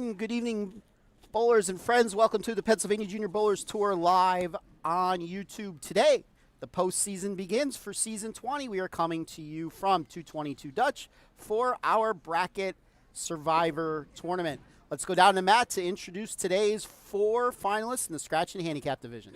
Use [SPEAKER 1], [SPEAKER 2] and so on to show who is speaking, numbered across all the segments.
[SPEAKER 1] Good evening, bowlers and friends. Welcome to the Pennsylvania Junior Bowlers Tour live on YouTube. Today, the postseason begins for Season 20. We are coming to you from 222 Dutch for our Bracket Survivor Tournament. Let's go down to Matt to introduce today's 4 finalists in the Scratch and Handicap Division.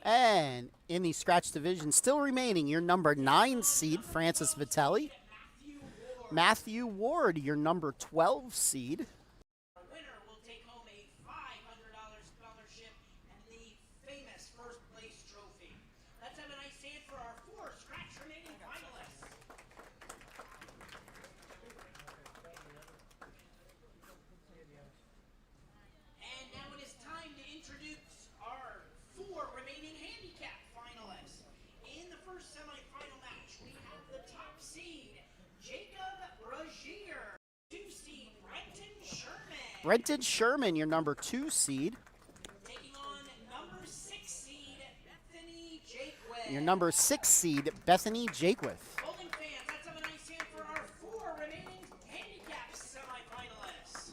[SPEAKER 1] And in the Scratch Division, still remaining, your number 9 seed, Francis Vitelli. Matthew Ward, your number 12 seed.
[SPEAKER 2] Our winner will take home a $500 scholarship and the famous first place trophy. Let's have a nice hand for our 4 Scratch remaining finalists. And now it is time to introduce our 4 remaining handicap finalists. In the first semifinal match, we have the top seed, Jacob Rogier. 2 seed, Brenton Sherman.
[SPEAKER 1] Brenton Sherman, your number 2 seed.
[SPEAKER 2] Taking on number 6 seed, Bethany Jakewith.
[SPEAKER 1] Your number 6 seed, Bethany Jakewith.
[SPEAKER 2] Bowling fans, let's have a nice hand for our 4 remaining handicap semifinalists.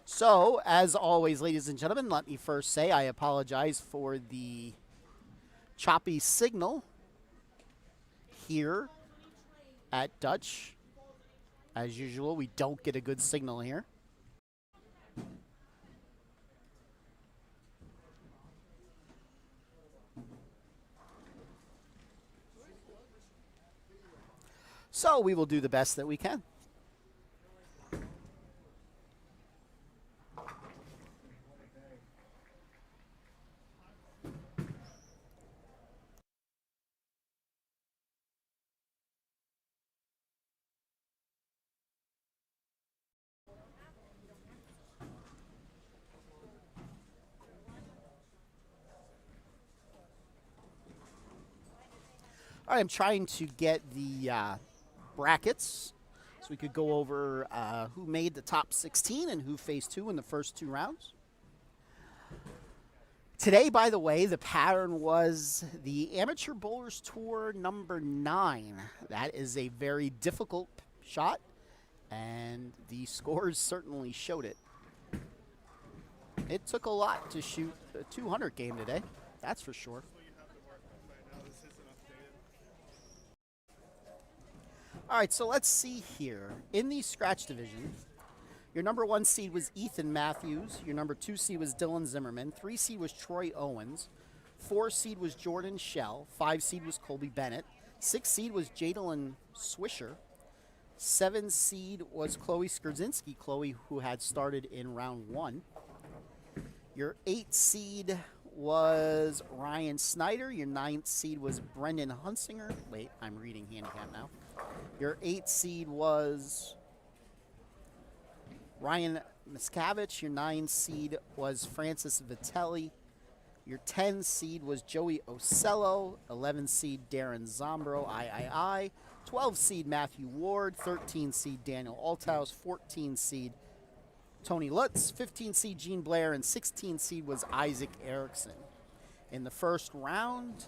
[SPEAKER 1] So, as always, ladies and gentlemen, let me first say I apologize for the choppy signal here at Dutch. As usual, we don't get a good signal here. So we will do the best that we can. All right, I'm trying to get the brackets so we could go over who made the top 16 and who faced who in the first 2 rounds. Today, by the way, the pattern was the Amateur Bowlers Tour number 9. That is a very difficult shot, and the scores certainly showed it. It took a lot to shoot a 200 game today, that's for sure. All right, so let's see here. In the Scratch Division, your number 1 seed was Ethan Matthews. Your number 2 seed was Dylan Zimmerman. 3 seed was Troy Owens. 4 seed was Jordan Schell. 5 seed was Colby Bennett. 6 seed was Jadalyn Swisher. 7 seed was Chloe Skrzynski. Chloe, who had started in round 1. Your 8 seed was Ryan Snyder. Your 9th seed was Brendan Hunsinger. Wait, I'm reading handicap now. Your 8 seed was Ryan Miscavige. Your 9 seed was Francis Vitelli. Your 10 seed was Joey Ocello. 11 seed Darren Zombro, III. 12 seed Matthew Ward. 13 seed Daniel Althaus. 14 seed Tony Lutz. 15 seed Gene Blair. And 16 seed was Isaac Erickson. In the first round,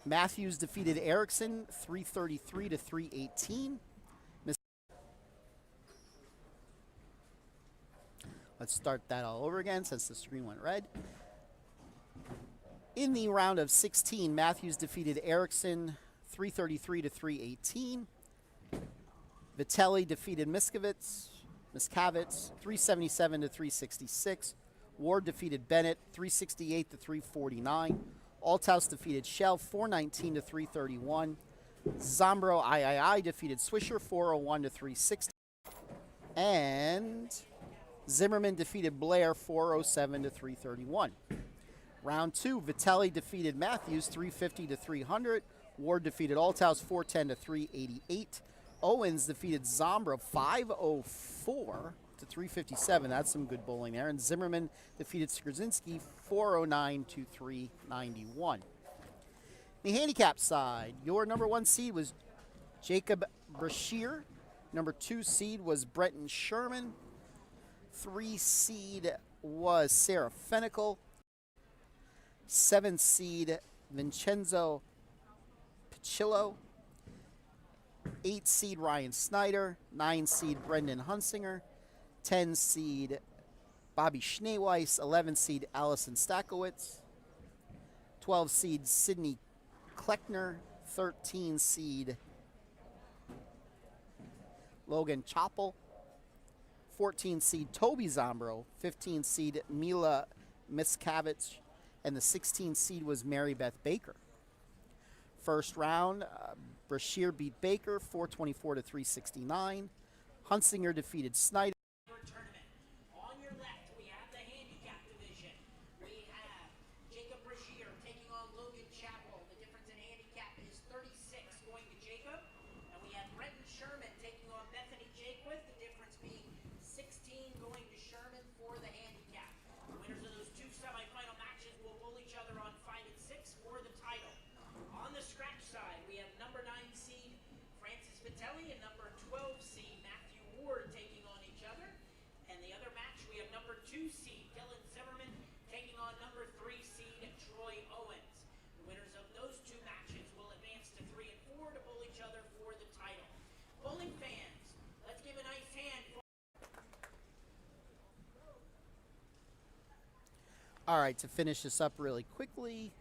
[SPEAKER 1] Matthews defeated Erickson 333 to 318. Let's start that all over again since the screen went red. In the round of 16, Matthews defeated Erickson 333 to 318. Vitelli defeated Miscavige 377 to 366. Ward defeated Bennett 368 to 349. Althaus defeated Schell 419 to 331. Zombro III defeated Swisher 401 to 360. And Zimmerman defeated Blair 407 to 331. Round 2, Vitelli defeated Matthews 350 to 300. Ward defeated Althaus 410 to 388. Owens defeated Zombro 504 to 357. That's some good bowling there. And Zimmerman defeated Skrzynski 409 to 391. The handicap side, your number 1 seed was Jacob Brashear. Number 2 seed was Brenton Sherman. 3 seed was Sarah Fenical. 7 seed Vincenzo Pichillo. 8 seed Ryan Snyder. 9 seed Brendan Hunsinger. 10 seed Bobby Schneeweiss. 11 seed Allison Stakowitz. 12 seed Sydney Kleckner. 13 seed Logan Chappell. 14 seed Toby Zombro. 15 seed Mila Miskavich. And the 16 seed was Mary Beth Baker. First round, Brashear beat Baker 424 to 369. Hunsinger defeated Snyder.
[SPEAKER 2] Tournament. On your left, we have the handicap division. We have Jacob Brashear taking on Logan Chappell. The difference in handicap is 36 going to Jacob. And we have Brenton Sherman taking on Bethany Jaquith. The difference being 16 going to Sherman for the handicap. The winners of those 2 semifinal matches will pull each other on 5 and 6 for the title. On the scratch side, we have number 9 seed Francis Vitelli and number 12 seed Matthew Ward taking on each other. And the other match, we have number 2 seed Dylan Zimmerman taking on number 3 seed Troy Owens. The winners of those 2 matches will advance to 3 and 4 to pull each other for the title. Bowling fans, let's give a nice hand.
[SPEAKER 1] All right, to finish this up really quickly,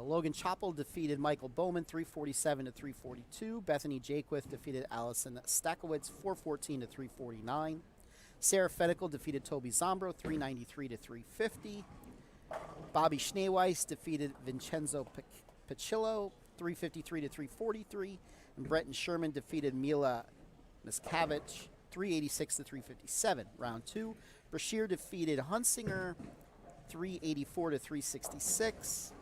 [SPEAKER 1] Logan Chappell defeated Michael Bowman 347 to 342. Bethany Jaquith defeated Allison Stakowitz 414 to 349. Sarah Fenical defeated Toby Zombro 393 to 350. Bobby Schneeweiss defeated Vincenzo Pichillo 353 to 343. And Brenton Sherman defeated Mila Miskavich 386 to 357. Round 2, Brashear defeated Hunsinger 384 to 366.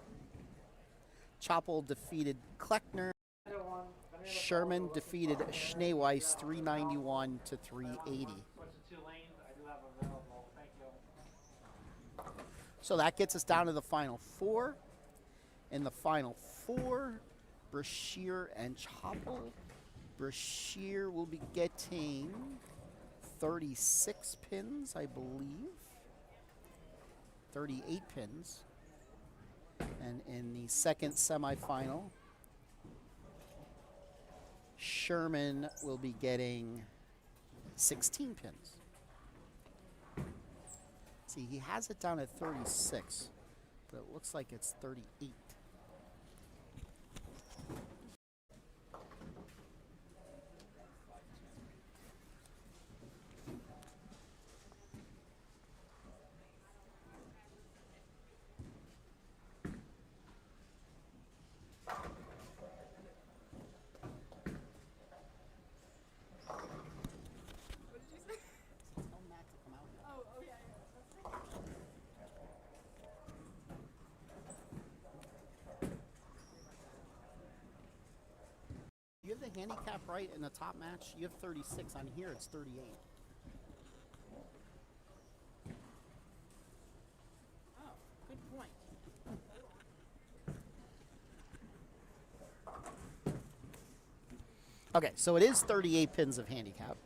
[SPEAKER 1] Chappell defeated Kleckner. Sherman defeated Schneeweiss 391 to 380. So that gets us down to the final 4. In the final 4, Brashear and Chappell. Brashear will be getting 36 pins, I believe. 38 pins. And in the second semifinal, Sherman will be getting 16 pins. See, he has it down at 36, but it looks like it's 38. You have the handicap right in the top match. You have 36 on here. It's 38.
[SPEAKER 2] Oh, good point.
[SPEAKER 1] Okay, so it is 38 pins of handicap.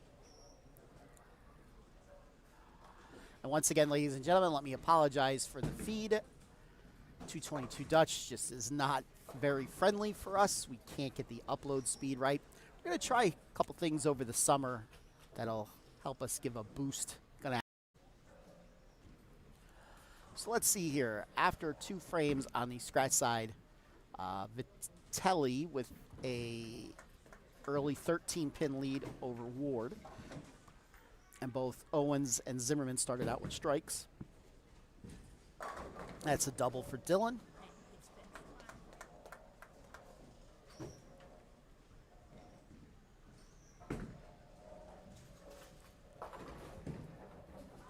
[SPEAKER 1] And once again, ladies and gentlemen, let me apologize for the feed. 222 Dutch just is not very friendly for us. We can't get the upload speed right. We're going to try a couple things over the summer that'll help us give a boost. So let's see here. After 2 frames on the scratch side, Vitelli with a early 13-pin lead over Ward. And both Owens and Zimmerman started out with strikes. That's a double for Dylan.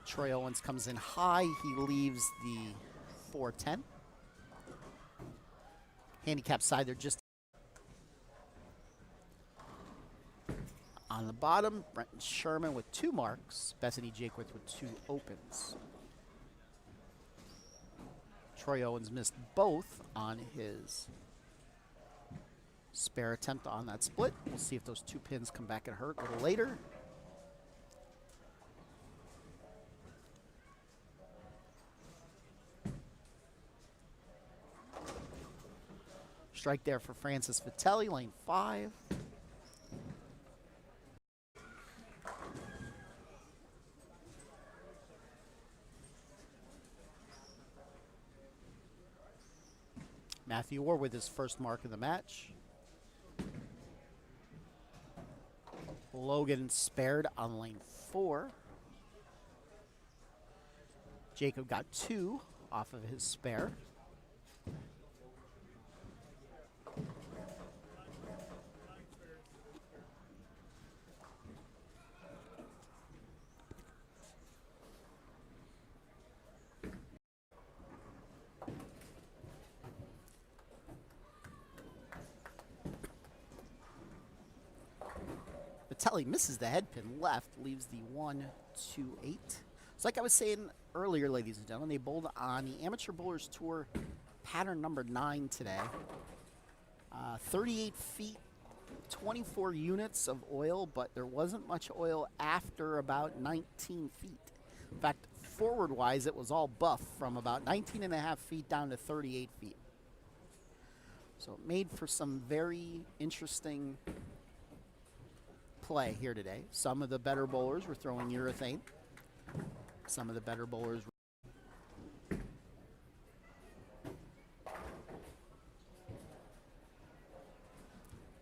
[SPEAKER 1] Troy Owens comes in high. He leaves the 410. Handicap side, they're just on the bottom. Brenton Sherman with 2 marks. Bethany Jaquith with 2 opens. Troy Owens missed both on his spare attempt on that split. We'll see if those 2 pins come back and hurt a little later. Strike there for Francis Vitelli, lane 5. Matthew Ward with his first mark of the match. Logan spared on lane 4. Jacob got 2 off of his spare. Vitelli misses the head pin left, leaves the 1-2-8. So like I was saying earlier, ladies and gentlemen, they bowled on the Amateur Bowlers Tour pattern number 9 today. 38 feet, 24 units of oil, but there wasn't much oil after about 19 feet. In fact, forward-wise, it was all buff from about 19 and a half feet down to 38 feet. So it made for some very interesting play here today. Some of the better bowlers were throwing urethane. Some of the better bowlers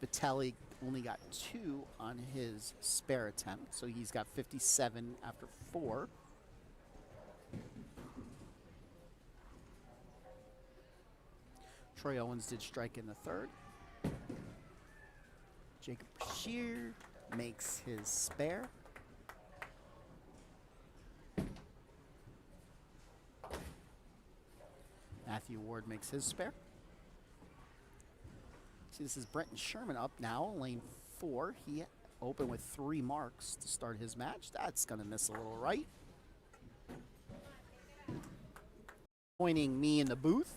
[SPEAKER 1] Vitelli only got 2 on his spare attempt, so he's got 57 after 4. Troy Owens did strike in the 3rd. Jacob Bashir makes his spare. Matthew Ward makes his spare. See, this is Brenton Sherman up now, lane 4. He opened with 3 marks to start his match. That's going to miss a little right. Joining me in the booth,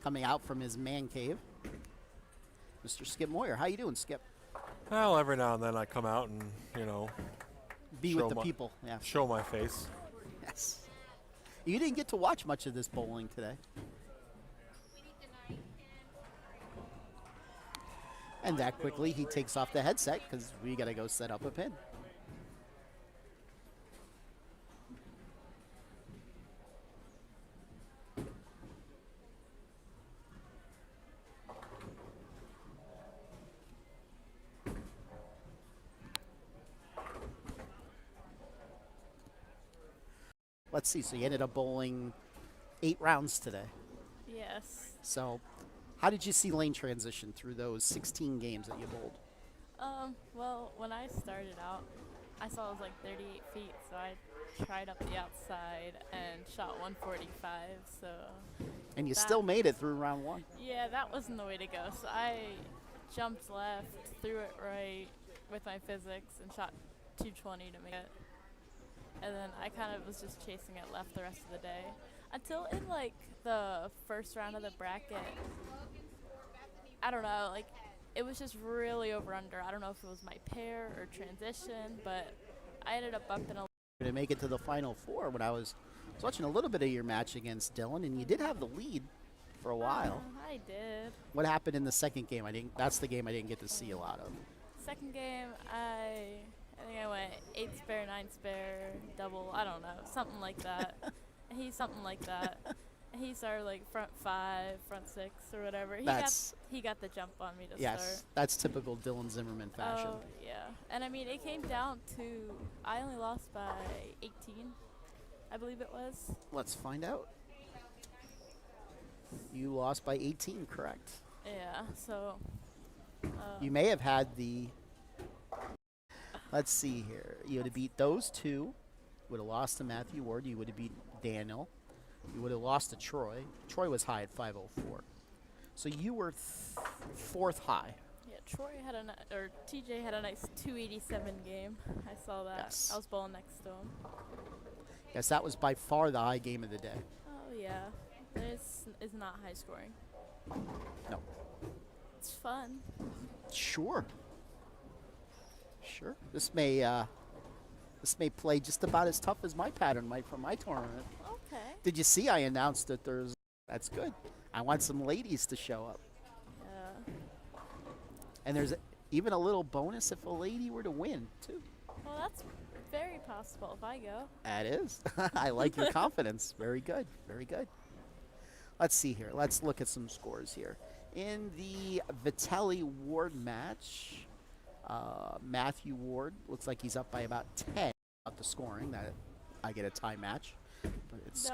[SPEAKER 1] coming out from his man cave, Mr. Skip Moyer. How you doing, Skip?
[SPEAKER 3] Well, every now and then I come out and, you know,
[SPEAKER 1] Be with the people. Yeah.
[SPEAKER 3] show my face.
[SPEAKER 1] Yes. You didn't get to watch much of this bowling today. And that quickly he takes off the headset because we got to go set up a pin. Let's see, so you ended up bowling 8 rounds today.
[SPEAKER 4] Yes.
[SPEAKER 1] So how did you see lane transition through those 16 games that you bowled?
[SPEAKER 4] Well, when I started out, I saw it was like 38 feet, so I tried up the outside and shot 145, so...
[SPEAKER 1] And you still made it through round 1.
[SPEAKER 4] Yeah, that wasn't the way to go. So I jumped left, threw it right with my physics, and shot 220 to make it. And then I kind of was just chasing it left the rest of the day. Until in, like, the first round of the bracket, I don't know, like, it was just really over-under. I don't know if it was my pair or transition, but I ended up bumping a...
[SPEAKER 1] To make it to the Final 4 when I was watching a little bit of your match against Dylan, and you did have the lead for a while.
[SPEAKER 4] I did.
[SPEAKER 1] What happened in the second game? That's the game I didn't get to see a lot of.
[SPEAKER 4] Second game, I think I went 8 spare, 9 spare, double, I don't know, something like that. And he's something like that. And he started like front 5, front 6, or whatever. He got the jump on me to start.
[SPEAKER 1] Yes, that's typical Dylan Zimmerman fashion.
[SPEAKER 4] Oh, yeah. And I mean, it came down to, I only lost by 18, I believe it was.
[SPEAKER 1] Let's find out. You lost by 18, correct?
[SPEAKER 4] Yeah, so...
[SPEAKER 1] you may have had the... Let's see here. You would have beat those 2. Would have lost to Matthew Ward. You would have beat Daniel. You would have lost to Troy. Troy was high at 504. So you were 4th high.
[SPEAKER 4] Yeah, Troy had TJ had a nice 287 game. I saw that.
[SPEAKER 1] Yes.
[SPEAKER 4] I was bowling next to him.
[SPEAKER 1] Yes, that was by far the high game of the day.
[SPEAKER 4] Oh, yeah. is not high scoring.
[SPEAKER 1] No.
[SPEAKER 4] It's fun.
[SPEAKER 1] Sure. Sure. This may play just about as tough as my pattern might from my tournament.
[SPEAKER 4] Okay.
[SPEAKER 1] Did you see I announced that there's... That's good. I want some ladies to show up.
[SPEAKER 4] Yeah.
[SPEAKER 1] And there's even a little bonus if a lady were to win, too.
[SPEAKER 4] Well, that's very possible if I go.
[SPEAKER 1] That is. I like your confidence. Very good. Very good. Let's see here. Let's look at some scores here. In the Vitelli Ward match, Matthew Ward looks like he's up by about 10 about the scoring. That I get a tie match. But it's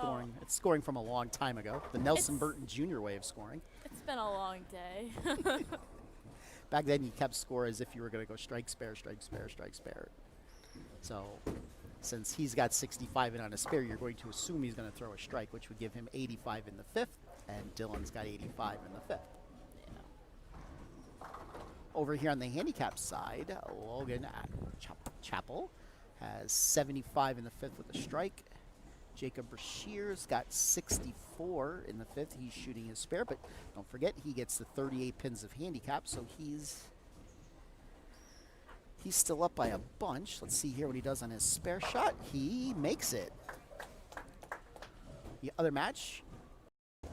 [SPEAKER 1] scoring from a long time ago. The Nelson Burton Jr. way of scoring.
[SPEAKER 4] It's been a long day.
[SPEAKER 1] Back then you kept score as if you were going to go strike, spare, strike, spare, strike, spare. So since he's got 65 and on a spare, you're going to assume he's going to throw a strike, which would give him 85 in the fifth, and Dylan's got 85 in the fifth. Over here on the handicap side, Logan at Chapel has 75 in the fifth with a strike. Jacob Brashear's got 64 in the fifth. He's shooting his spare, but don't forget he gets the 38 pins of handicap, so he's still up by a bunch. Let's see here what he does on his spare shot. He makes it. The other match.
[SPEAKER 4] That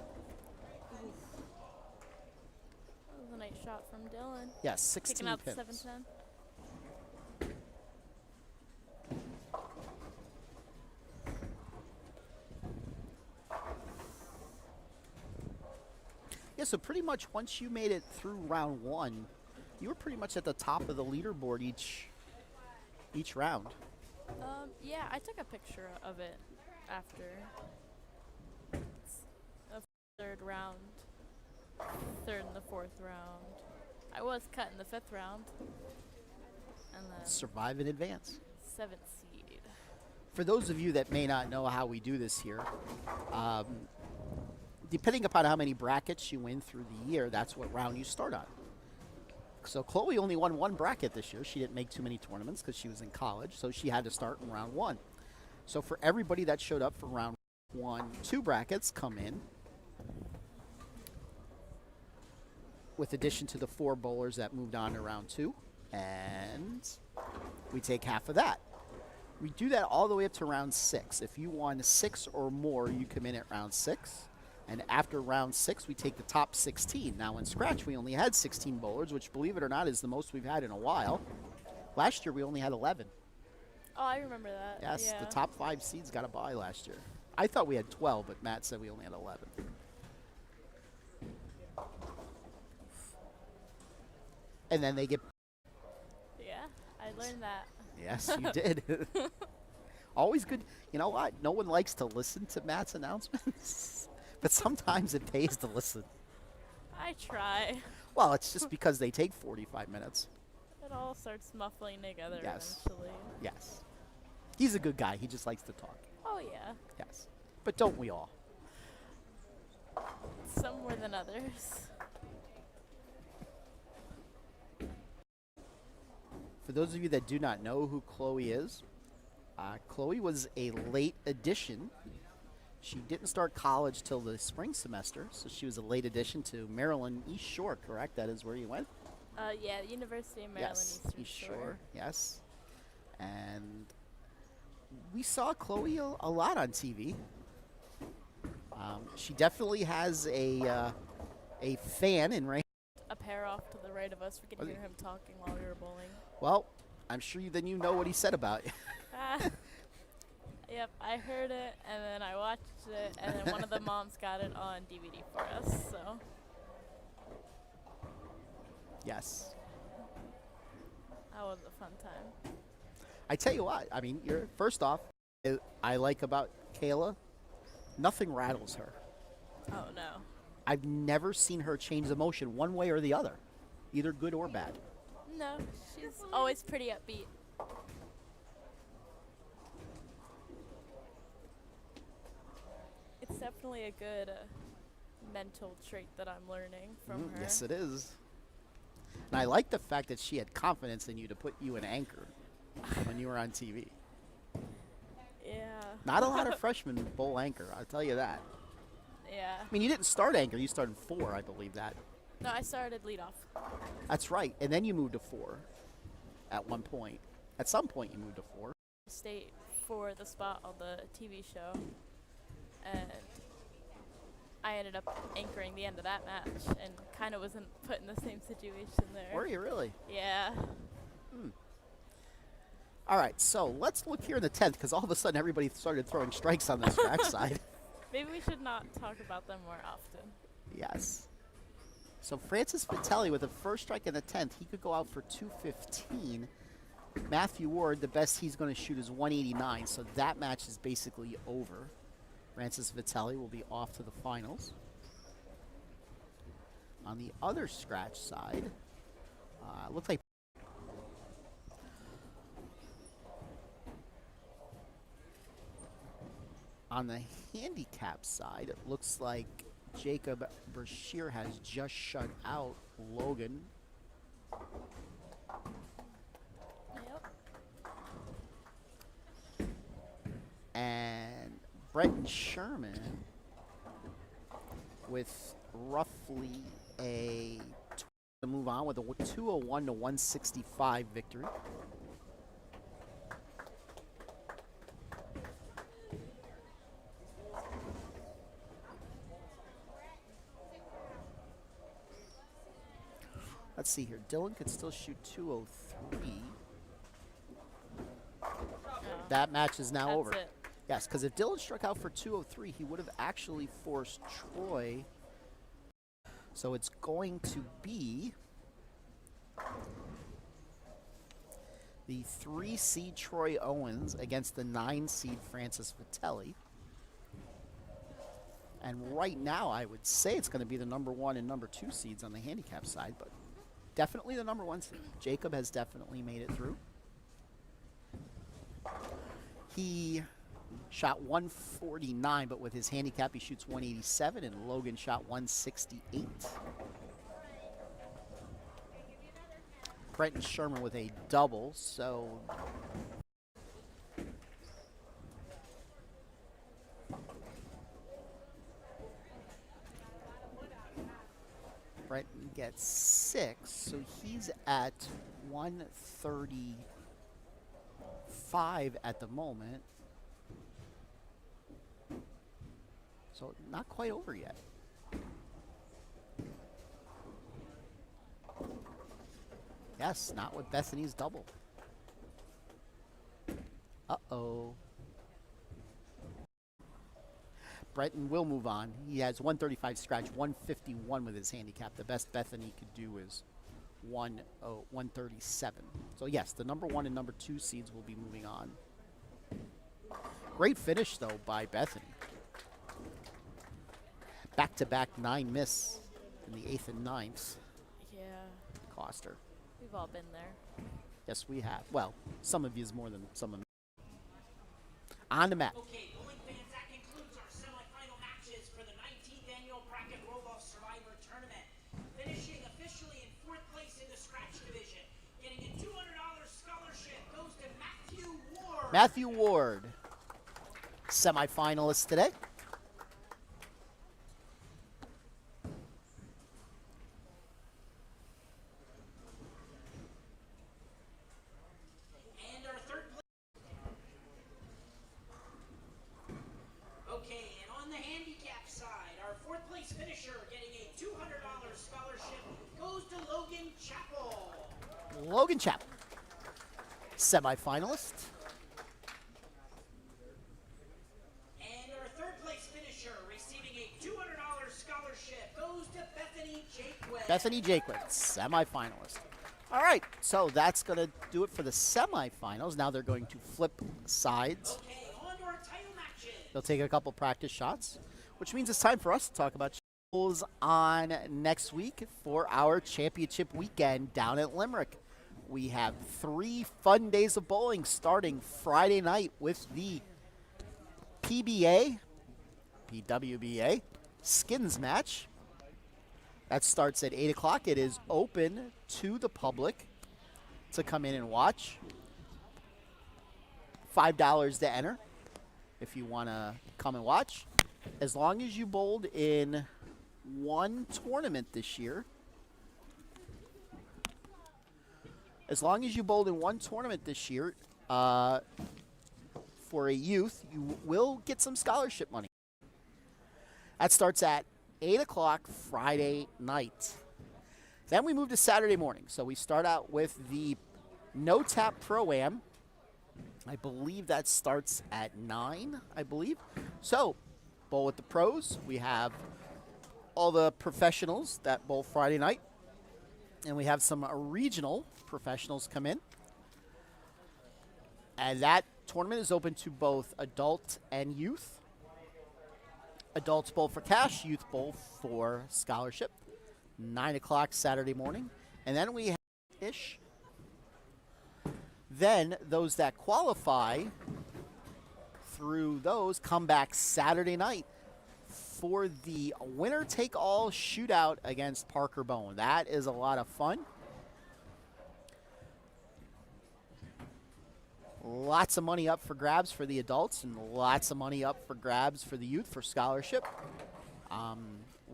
[SPEAKER 4] was a nice shot from Dylan.
[SPEAKER 1] Yes, 16
[SPEAKER 4] Picking out
[SPEAKER 1] pins.
[SPEAKER 4] the 7-10.
[SPEAKER 1] Yeah, so pretty much once you made it through round one, you were pretty much at the top of the leaderboard each round.
[SPEAKER 4] Yeah, I took a picture of it after a third and the fourth round. I was cut in the fifth round, and then
[SPEAKER 1] Survive in advance.
[SPEAKER 4] 7th seed.
[SPEAKER 1] For those of you that may not know how we do this here, depending upon how many brackets you win through the year, that's what round you start on. So Chloe only won one bracket this year. She didn't make too many tournaments because she was in college, so she had to start in round one. So for everybody that showed up for round one, 2 brackets come in, with addition to the 4 bowlers that moved on to round 2, and we take half of that. We do that all the way up to round 6. If you won 6 or more, you come in at round 6. And after round 6, we take the top 16. Now in Scratch, we only had 16 bowlers, which, believe it or not, is the most we've had in a while. Last year, we only had 11.
[SPEAKER 4] Oh, I remember that.
[SPEAKER 1] Yes,
[SPEAKER 4] yeah.
[SPEAKER 1] the top 5 seeds got a bye last year. I thought we had 12, but Matt said we only had 11. And then they get...
[SPEAKER 4] Yeah, I learned that.
[SPEAKER 1] Yes, you did. Always good. You know what? No one likes to listen to Matt's announcements. But sometimes it pays to listen.
[SPEAKER 4] I try.
[SPEAKER 1] Well, it's just because they take 45 minutes.
[SPEAKER 4] It all starts muffling together
[SPEAKER 1] Yes.
[SPEAKER 4] eventually.
[SPEAKER 1] Yes. He's a good guy. He just likes to talk.
[SPEAKER 4] Oh, yeah.
[SPEAKER 1] Yes. But don't we all?
[SPEAKER 4] Some more than others.
[SPEAKER 1] For those of you that do not know who Chloe is, Chloe was a late addition. She didn't start college till the spring semester, so she was a late addition to Maryland East Shore, correct? That is where you went?
[SPEAKER 4] Yeah, University of Maryland
[SPEAKER 1] Yes,
[SPEAKER 4] Eastern
[SPEAKER 1] East
[SPEAKER 4] Shore.
[SPEAKER 1] Shore, yes. And we saw Chloe a lot on TV. She definitely has a fan in Rain.
[SPEAKER 4] A pair off to the right of us. We could
[SPEAKER 1] Was
[SPEAKER 4] hear him talking while we were bowling.
[SPEAKER 1] Well, I'm sure then you know what he said about you.
[SPEAKER 4] Yep, I heard it, and then I watched it, and then one of the moms got it on DVD for us, so.
[SPEAKER 1] Yes.
[SPEAKER 4] That was a fun time.
[SPEAKER 1] I tell you what, I mean, first off, I like about Kayla, nothing rattles her.
[SPEAKER 4] Oh, no.
[SPEAKER 1] I've never seen her change emotion one way or the other, either good or bad.
[SPEAKER 4] No, she's always pretty upbeat. It's definitely a good mental trait that I'm learning from her.
[SPEAKER 1] Yes, it is. And I like the fact that she had confidence in you to put you in anchor when you were on TV.
[SPEAKER 4] Yeah.
[SPEAKER 1] Not a lot of freshmen bowl anchor, I'll tell you that.
[SPEAKER 4] Yeah.
[SPEAKER 1] I mean, you didn't start anchor. You started 4, I believe that.
[SPEAKER 4] No, I started leadoff.
[SPEAKER 1] That's right. And then you moved to 4 at one point. At some point, you moved to 4.
[SPEAKER 4] State for the spot on the TV show, and I ended up anchoring the end of that match, and kind of wasn't put in the same situation there.
[SPEAKER 1] Were you really?
[SPEAKER 4] Yeah.
[SPEAKER 1] All right, so let's look here in the 10th, because all of a sudden everybody started throwing strikes on the scratch side.
[SPEAKER 4] Maybe we should not talk about them more often.
[SPEAKER 1] Yes. So Francis Vitelli with a first strike in the 10th, he could go out for 215. Matthew Ward, the best he's going to shoot is 189, so that match is basically over. Francis Vitelli will be off to the finals. On the other scratch side, looks like on the handicap side, it looks like Jacob Brashear has just shut out Logan.
[SPEAKER 4] Yep.
[SPEAKER 1] And Brenton Sherman with roughly a to move on with a 201 to 165 victory. Let's see here. Dylan could still shoot 203. That match is now
[SPEAKER 4] That's
[SPEAKER 1] over.
[SPEAKER 4] it.
[SPEAKER 1] Yes, because if Dylan struck out for 203, he would have actually forced Troy. So it's going to be the 3 seed Troy Owens against the 9 seed Francis Vitelli. And right now, I would say it's going to be the number 1 and number 2 seeds on the handicap side, but definitely the number 1 seed. Jacob has definitely made it through. He shot 149, but with his handicap, he shoots 187, and Logan shot 168. Brenton Sherman with a double, so Brenton gets 6, so he's at 135 at the moment. So not quite over yet. Yes, not with Bethany's double. Uh-oh. Brenton will move on. He has 135 scratch, 151 with his handicap. The best Bethany could do is 137. So yes, the number 1 and number 2 seeds will be moving on. Great finish, though, by Bethany. Back-to-back 9 miss in the 8th and 9th.
[SPEAKER 4] Yeah.
[SPEAKER 1] Cost her.
[SPEAKER 4] We've all been there.
[SPEAKER 1] Yes, we have. Well, some of you is more than some of me. On the mat.
[SPEAKER 2] Okay, bowling fans, that concludes our semifinal matches for the 19th annual Bracket Roll-Off Survivor Tournament. Finishing officially in 4th place in the scratch division. Getting a $200 scholarship goes to Matthew Ward.
[SPEAKER 1] Matthew Ward, semifinalist today.
[SPEAKER 2] And our 3rd place. Okay, and on the handicap side, our 4th place finisher getting a $200 scholarship goes to Logan Chappell.
[SPEAKER 1] Logan Chappell, semifinalist.
[SPEAKER 2] And our 3rd place finisher receiving a $200 scholarship goes to Bethany Jaquith.
[SPEAKER 1] Bethany Jaquith, semifinalist. All right, so that's going to do it for the semifinals. Now they're going to flip sides.
[SPEAKER 2] Okay, on to our title matches.
[SPEAKER 1] They'll take a couple practice shots, which means it's time for us to talk about shows on next week for our championship weekend down at Limerick. We have 3 fun days of bowling starting Friday night with the PWBA skins match. That starts at 8 o'clock. It is open to the public to come in and watch. $5 to enter if you want to come and watch. as long as you bowled in one tournament this year, for a youth, you will get some scholarship money. That starts at 8 o'clock Friday night. Then we move to Saturday morning. So we start out with the no-tap Pro-Am. I believe that starts at 9, I believe. So, bowl with the pros. We have all the professionals that bowl Friday night. And we have some regional professionals come in. And that tournament is open to both adult and youth. Adults bowl for cash, youth bowl for scholarship. 9 o'clock Saturday morning. And then we have ish. Then those that qualify through those come back Saturday night for the winner-take-all shootout against Parker Bowen. That is a lot of fun. Lots of money up for grabs for the adults and lots of money up for grabs for the youth for scholarship.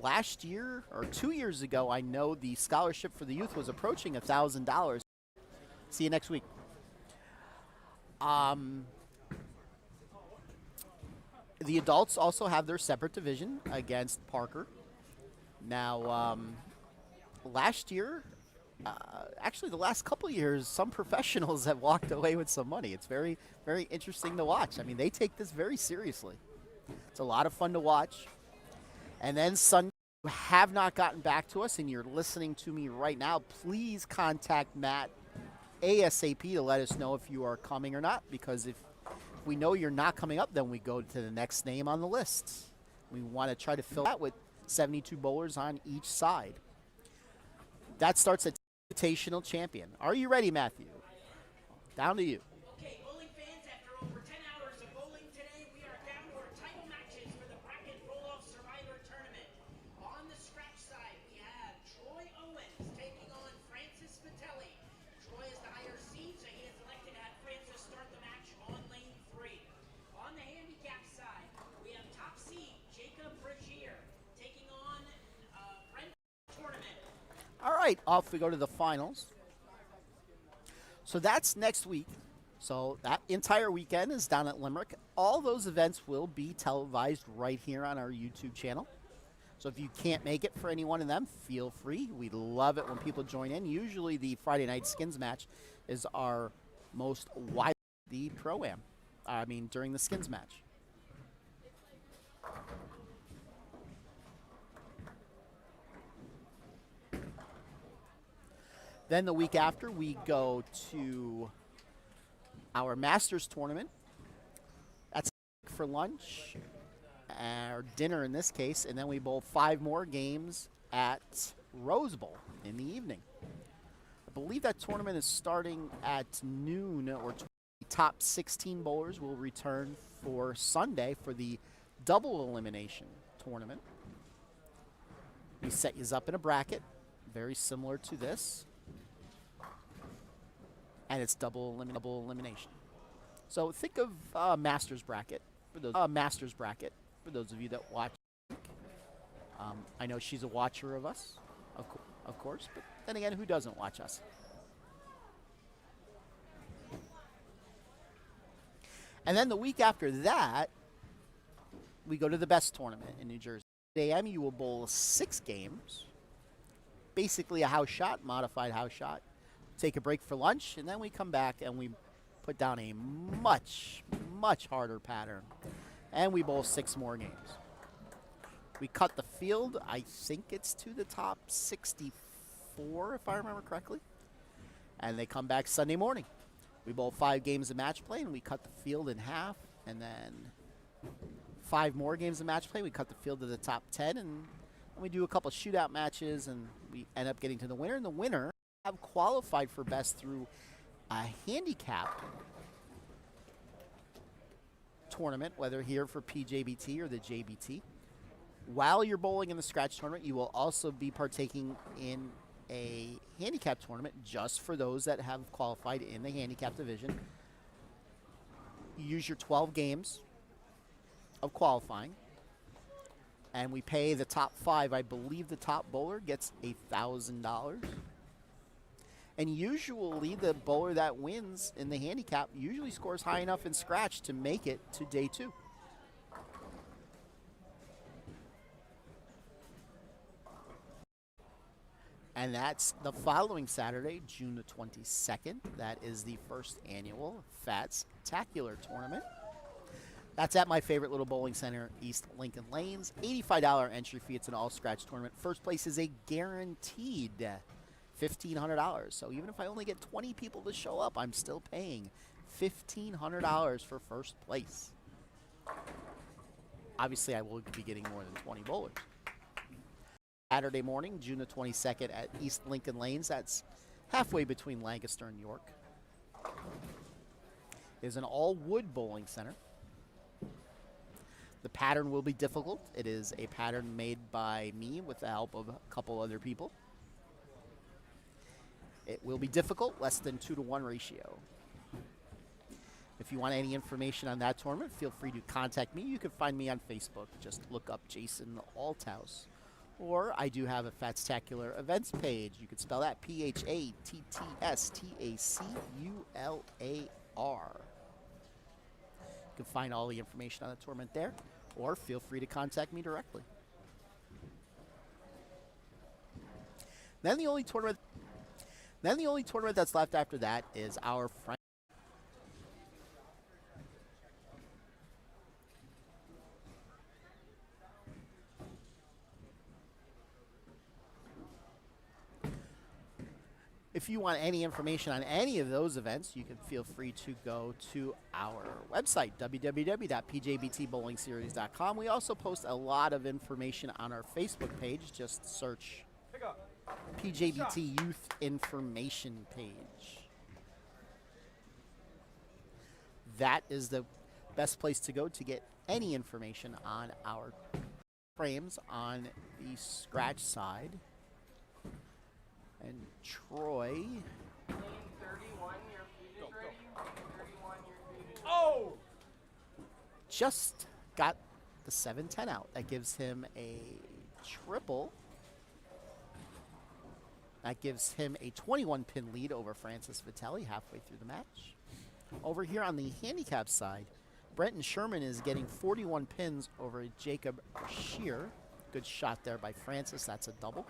[SPEAKER 1] Last year or 2 years ago, I know the scholarship for the youth was approaching $1,000. See you next week. The adults also have their separate division against Parker. Now, last year, actually the last couple of years, some professionals have walked away with some money. It's very, very interesting to watch. I mean, they take this very seriously. It's a lot of fun to watch. And then Sunday, you have not gotten back to us and you're listening to me right now, please contact Matt ASAP to let us know if you are coming or not, because if we know you're not coming up, then we go to the next name on the list. We want to try to fill that with 72 bowlers on each side. That starts at Invitational Champion. Are you ready, Matthew? Down to you.
[SPEAKER 2] Okay, bowling fans, after over 10 hours of bowling today, we are down to our title matches for the Bracket Roll-Off Survivor Tournament. On the scratch side, we have Troy Owens taking on Francis Vitelli. Troy is the higher seed, so he has elected to have Francis start the match on lane 3. On the handicap side, we have top seed Jacob Bragier taking on Brent Tournament.
[SPEAKER 1] All right, off we go to the finals. So that's next week. So that entire weekend is down at Limerick. All those events will be televised right here on our YouTube channel. So if you can't make it for any one of them, feel free. We love it when people join in. Usually the Friday night skins match is our most wide the Pro-Am. During the skins match. Then the week after, we go to our Masters tournament. That's for lunch, or dinner in this case, and then we bowl 5 more games at Rose Bowl in the evening. I believe that tournament is starting at noon, or the top 16 bowlers will return for Sunday for the double elimination tournament. We set you up in a bracket, very similar to this. And it's double elimination. So think of Masters bracket for those of you that watch. I know she's a watcher of us, of course, but then again, who doesn't watch us? And then the week after that, we go to the best tournament in New Jersey. At AM, you will bowl 6 games, basically a house shot, modified house shot. Take a break for lunch, and then we come back and we put down a much, much harder pattern. And we bowl 6 more games. We cut the field, I think it's to the top 64, if I remember correctly. And they come back Sunday morning. We bowl 5 games of match play, and we cut the field in half. And then 5 more games of match play, we cut the field to the top 10. And we do a couple shootout matches, and we end up getting to the winner. And the winner have qualified for best through a handicap tournament, whether here for PJBT or the JBT. While you're bowling in the scratch tournament, you will also be partaking in a handicap tournament just for those that have qualified in the handicap division. You use your 12 games of qualifying. And we pay the top 5. I believe the top bowler gets $1,000. And usually the bowler that wins in the handicap usually scores high enough in scratch to make it to day 2. And that's the following Saturday, June the 22nd. That is the first annual Fats-tacular tournament. That's at my favorite little bowling center, East Lincoln Lanes. $85 entry fee. It's an all-scratch tournament. First place is a guaranteed $1,500. So even if I only get 20 people to show up, I'm still paying $1,500 for first place. Obviously, I will be getting more than 20 bowlers. Saturday morning, June the 22nd at East Lincoln Lanes. That's halfway between Lancaster and York. Is an all-wood bowling center. The pattern will be difficult. It is a pattern made by me with the help of a couple other people. It will be difficult, less than 2-to-1 ratio. If you want any information on that tournament, feel free to contact me. You can find me on Facebook. Just look up Jason Althouse. Or I do have a Fats-tacular events page. You can spell that P-H-A-T-T-S-T-A-C-U-L-A-R. You can find all the information on the tournament there, or feel free to contact me directly. Then the only tournament that's left after that is our friend. If you want any information on any of those events, you can feel free to go to our website, www.pjbtbowlingseries.com. We also post a lot of information on our Facebook page. Just search PJBT Youth Information page. That is the best place to go to get any information on our frames on the scratch side. And Troy.
[SPEAKER 5] Lane 31, your feed is ready. Lane 31, your feed is ready. Oh!
[SPEAKER 1] Just got the 7-10 out. That gives him a triple. That gives him a 21-pin lead over Francis Vitelli halfway through the match. Over here on the handicap side, Brenton Sherman is getting 41 pins over Jacob Shear. Good shot there by Francis. That's a double.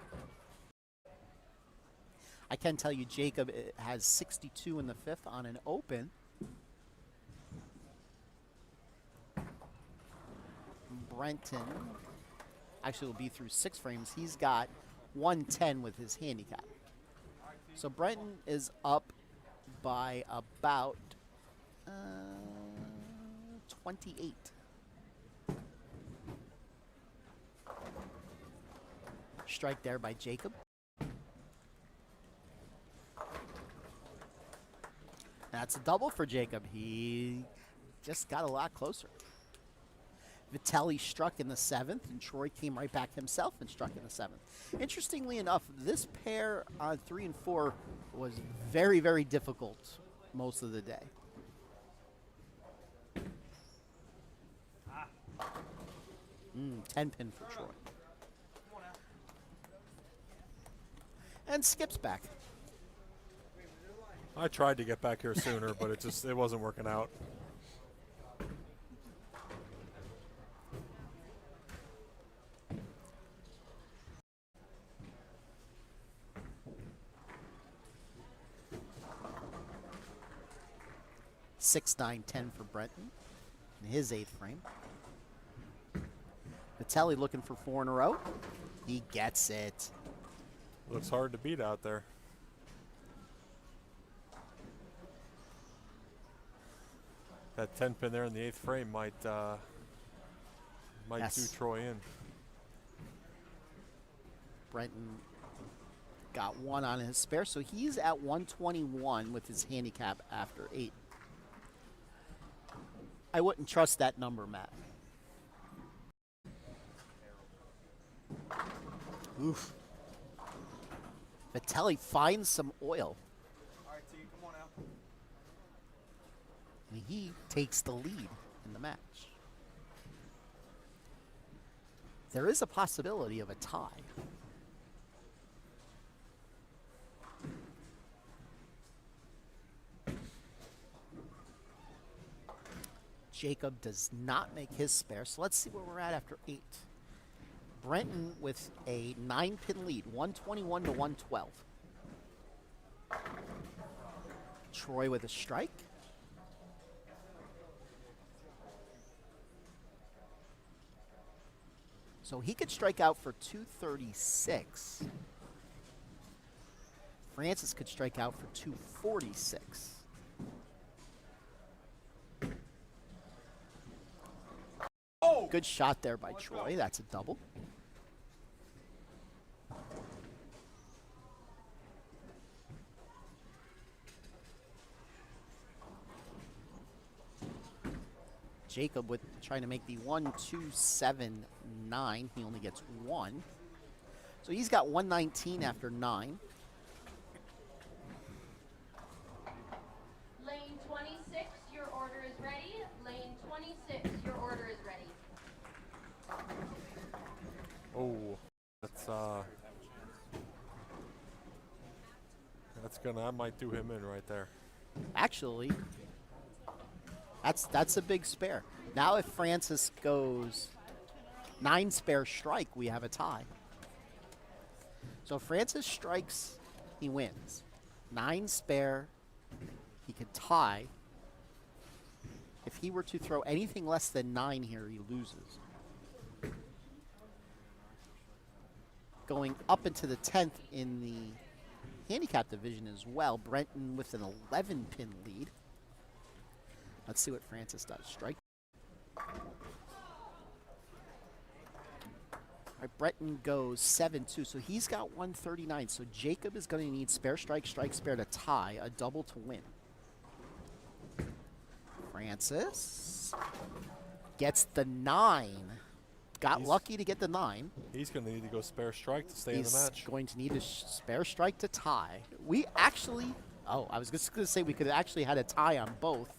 [SPEAKER 1] I can tell you Jacob has 62 in the 5th on an open. Brenton actually will be through 6 frames. He's got 110 with his handicap. So Brenton is up by about 28. Strike there by Jacob. That's a double for Jacob. He just got a lot closer. Vitelli struck in the 7th, and Troy came right back himself and struck in the 7th. Interestingly enough, this pair on 3 and 4 was very, very difficult most of the day. 10 pin for Troy. And Skip's back.
[SPEAKER 3] I tried to get back here sooner, but it wasn't working out.
[SPEAKER 1] Six, 9, 10 for Brenton in his 8th frame. Vitelli looking for 4 in a row. He gets it.
[SPEAKER 3] Looks hard to beat out there. That 10 pin there in the 8th frame might
[SPEAKER 1] Yes.
[SPEAKER 3] do Troy in.
[SPEAKER 1] Brenton got 1 on his spare, so he's at 121 with his handicap after 8. I wouldn't trust that number, Matt. Oof. Vitelli finds some oil.
[SPEAKER 5] All right, T, come on out.
[SPEAKER 1] And he takes the lead in the match. There is a possibility of a tie. Jacob does not make his spare, so let's see where we're at after 8. Brenton with a 9-pin lead, 121 to 112. Troy with a strike. So he could strike out for 236. Francis could strike out for 246.
[SPEAKER 5] Oh!
[SPEAKER 1] Good shot there by Troy. That's a double. Jacob with trying to make the 1-2-7-9. He only gets 1. So he's got 119 after 9.
[SPEAKER 6] Lane 26, your order is ready. Lane 26, your order is ready.
[SPEAKER 3] Oh, that's gonna. I might do him in right there.
[SPEAKER 1] Actually, that's a big spare. Now if Francis goes 9 spare strike, we have a tie. So if Francis strikes, he wins. 9 spare, he could tie. If he were to throw anything less than 9 here, he loses. Going up into the 10th in the handicap division as well, Brenton with an 11-pin lead. Let's see what Francis does. Strike. All right, Brenton goes 7-2, so he's got 139. So Jacob is going to need spare strike, strike spare to tie, a double to win. Francis gets the 9. Got lucky to get the 9.
[SPEAKER 3] He's gonna need to go spare strike to stay in the
[SPEAKER 1] He's
[SPEAKER 3] match.
[SPEAKER 1] going to need a spare strike to tie. We actually, I was just going to say we could have actually had a tie on both,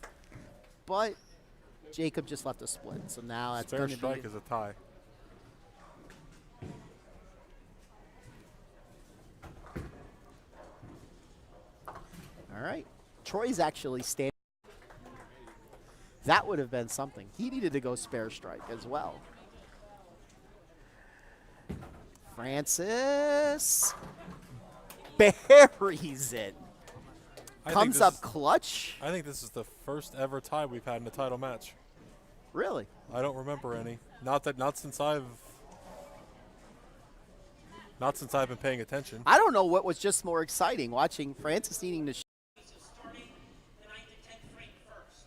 [SPEAKER 1] but Jacob just left a split. So now that's
[SPEAKER 3] Spare
[SPEAKER 1] going to
[SPEAKER 3] strike
[SPEAKER 1] be
[SPEAKER 3] is a tie.
[SPEAKER 1] all right. Troy's actually standing. That would have been something. He needed to go spare strike as well. Francis buries it. Comes up clutch.
[SPEAKER 3] I think this is the first ever tie we've had in a title match.
[SPEAKER 1] Really?
[SPEAKER 3] I don't remember any. Not since I've been paying attention.
[SPEAKER 1] I don't know what was just more exciting, watching Francis needing to.
[SPEAKER 2] Starting the 9th and 10th frame first.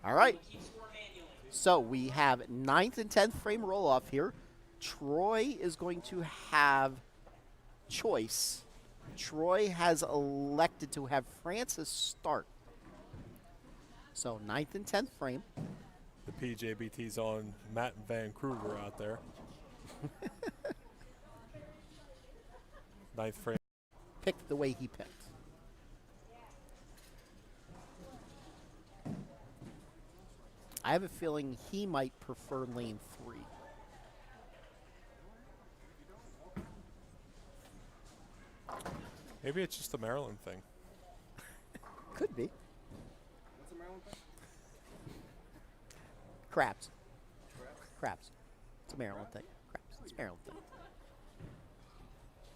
[SPEAKER 1] All right.
[SPEAKER 2] Keep score manually.
[SPEAKER 1] So we have 9th and 10th frame roll off here. Troy is going to have choice. Troy has elected to have Francis start. So 9th and 10th frame.
[SPEAKER 3] The PJBT's on Matt and Van Kruger out there. 9th frame.
[SPEAKER 1] Picked the way he picked. I have a feeling he might prefer lane 3.
[SPEAKER 3] Maybe it's just a Maryland thing.
[SPEAKER 1] Could be.
[SPEAKER 5] What's the Maryland thing?
[SPEAKER 1] Craps. Craps. It's a Maryland thing. Craps. It's a Maryland thing.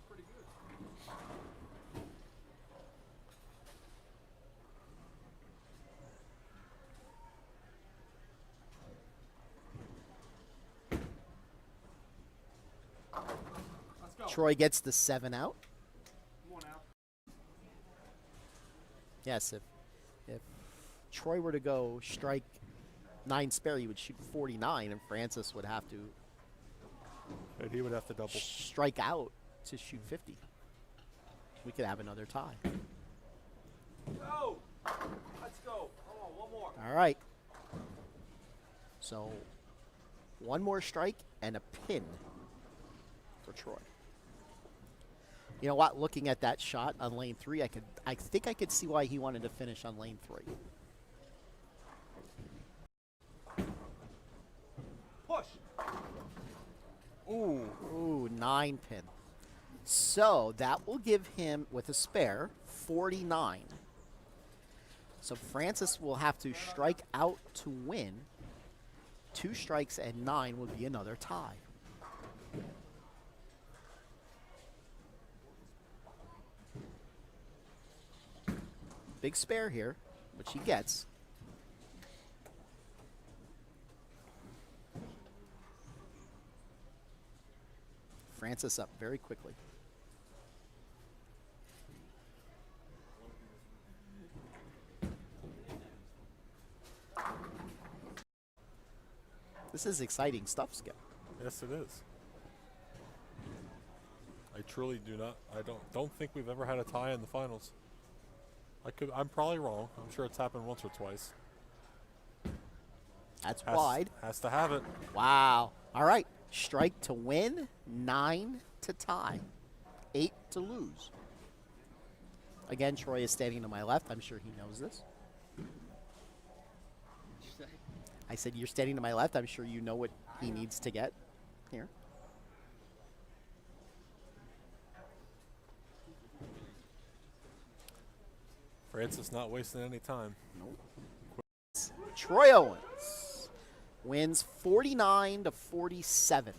[SPEAKER 5] Pretty good. Let's go.
[SPEAKER 1] Troy gets the 7 out.
[SPEAKER 5] Come on out.
[SPEAKER 1] Yes, if Troy were to go strike 9 spare, he would shoot 49, and Francis would have to
[SPEAKER 3] And he would have to double.
[SPEAKER 1] strike out to shoot 50. We could have another tie.
[SPEAKER 5] Go! Let's go. Come on, one more.
[SPEAKER 1] All right. So, one more strike and a pin for Troy. You know what? Looking at that shot on lane 3, I think I could see why he wanted to finish on lane 3.
[SPEAKER 5] Push.
[SPEAKER 1] 9-pin. So that will give him, with a spare, 49. So Francis will have to strike out to win. 2 strikes and 9 would be another tie. Big spare here, which he gets. Francis up very quickly. This is exciting stuff, Skip.
[SPEAKER 3] Yes, it is. I truly do not. I don't think we've ever had a tie in the finals. I'm probably wrong. I'm sure it's happened once or twice.
[SPEAKER 1] That's wide.
[SPEAKER 3] Has to have it.
[SPEAKER 1] Wow. All right. Strike to win, 9 to tie, 8 to lose. Again, Troy is standing to my left. I'm sure he knows this. I said, you're standing to my left. I'm sure you know what he needs to get here.
[SPEAKER 3] Francis not wasting any time.
[SPEAKER 1] Nope. Troy Owens wins 49 to 47.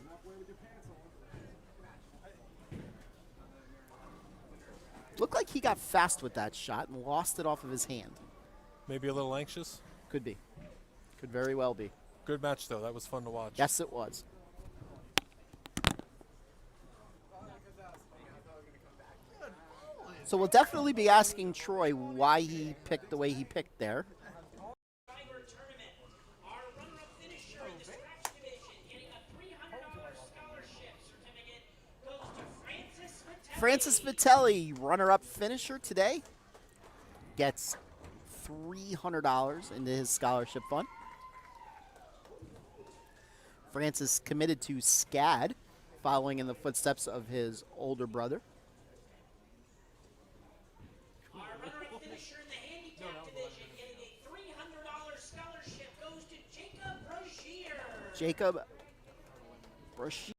[SPEAKER 1] Looked like he got fast with that shot and lost it off of his hand.
[SPEAKER 3] Maybe a little anxious.
[SPEAKER 1] Could be. Could very well be.
[SPEAKER 3] Good match, though. That was fun to watch.
[SPEAKER 1] Yes, it was. So we'll definitely be asking Troy why he picked the way he picked there.
[SPEAKER 2] Tournament. Our runner-up finisher in the scratch division, getting a $300 scholarship certificate, goes to Francis Vitelli.
[SPEAKER 1] Francis Vitelli, runner-up finisher today, gets $300 into his scholarship fund. Francis committed to SCAD, following in the footsteps of his older brother.
[SPEAKER 2] Our runner-up finisher in the handicap division, getting a $300 scholarship, goes to Jacob Brashear.
[SPEAKER 1] Jacob Brashear.